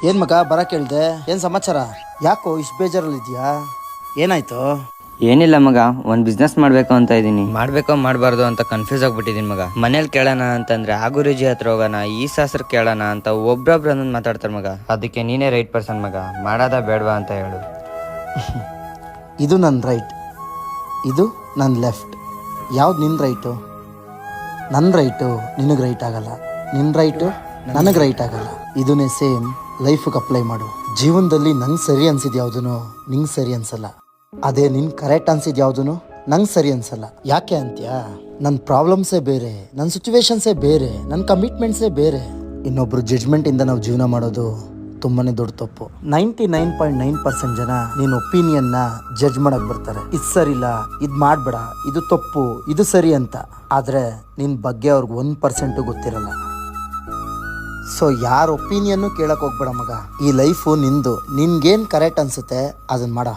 ಏನ್ ಮಗ ಬರಕ್ ಹೇಳ್ದೆ, ಏನ್ ಸಮಾಚಾರ? ಯಾಕೋ ಇಷ್ಟು ಬೇಜಾರಲ್ಲಿದ್ಯಾ? ಏನಾಯ್ತು? ಏನಿಲ್ಲ ಮಗ, ಒಂದ್ ಬಿಸ್ನೆಸ್ ಮಾಡ್ಬೇಕು ಅಂತ ಇದೀನಿ. ಮಾಡ್ಬೇಕೋ ಮಾಡ್ಬಾರ್ದು ಅಂತ ಕನ್ಫ್ಯೂಸ್ ಆಗ್ಬಿಟ್ಟಿದೀನಿ ಮಗ. ಮನೇಲಿ ಕೇಳೋಣ ಅಂತಂದ್ರೆ ಆ ಗುರೂಜಿ ಹತ್ರ ಹೋಗೋಣ, ಈ ಶಾಸ್ತ್ರ ಕೇಳೋಣ ಅಂತ ಒಬ್ರೊಬ್ರು ಅನ್ನೋದು ಮಾತಾಡ್ತಾರೆ ಮಗ. ಅದಕ್ಕೆ ನೀನೇ ರೈಟ್ ಪರ್ಸನ್ ಮಗ. ಮಾಡೋದಾ ಬೇಡವಾ ಅಂತ ಹೇಳು. ಇದು ನನ್ನ ರೈಟ್, ಇದು ನನ್ನ ಲೆಫ್ಟ್. ಯಾವ್ದು ನಿನ್ನ ರೈಟು? ನನ್ನ ರೈಟು ನಿನಗೆ ರೈಟ್ ಆಗಲ್ಲ, ನಿನ್ನ ರೈಟು ನನಗೆ ರೈಟ್ ಆಗಲ್ಲ. ಇದನ್ನೇ ಸೇಮ್ ಲೈಫಿಗೆ ಅಪ್ಲೈ ಮಾಡು. ಜೀವನದಲ್ಲಿ ನಂಗೆ ಸರಿ ಅನ್ಸಿದ್ ಯಾವುದೂ ನಿಂಗೆ ಸರಿ ಅನ್ಸಲ್ಲ. ಅದೇ ನಿನ್ ಕರೆಕ್ಟ್ ಅನ್ಸಿದ್ ಯಾವುದೂ ನಂಗೆ ಸರಿ ಅನ್ಸಲ್ಲ. ಯಾಕೆ ಅಂತ್ಯಾ? ನನ್ನ ಪ್ರಾಬ್ಲಮ್ಸೇ ಬೇರೆ, ನನ್ನ ಸಿಚುವೇಶನ್ಸೇ ಬೇರೆ, ನನ್ನ ಕಮಿಟ್ಮೆಂಟ್ಸೇ ಬೇರೆ. ಇನ್ನೊಬ್ರು ಜಡ್ಜ್ಮೆಂಟಿಂದ ನಾವು ಜೀವನ ಮಾಡೋದು ತುಂಬಾನೇ ದೊಡ್ಡ ತಪ್ಪು. 99.9% ಜನ ನಿನ್ನ ಒಪಿನಿಯನ್ನ ಜಡ್ಜ್ ಮಾಡಕ್ ಬರ್ತಾರೆ. ಇದು ಸರಿ ಇಲ್ಲ, ಇದು ಮಾಡಬೇಡ, ಇದು ತಪ್ಪು, ಇದು ಸರಿ ಅಂತ. ಆದ್ರೆ ನಿನ್ ಬಗ್ಗೆ ಅವ್ರಿಗೆ 1% ಗೊತ್ತಿರಲ್ಲ. ಸೊ ಯಾರ ಒಪಿನಿಯನ್ನು ಕೇಳಕ್ ಹೋಗ್ಬೇಡ ಮಗ. ಈ ಲೈಫು ನಿಂದು. ನಿನ್ಗೇನ್ ಕರೆಕ್ಟ್ ಅನ್ಸುತ್ತೆ ಅದನ್ನ ಮಾಡ.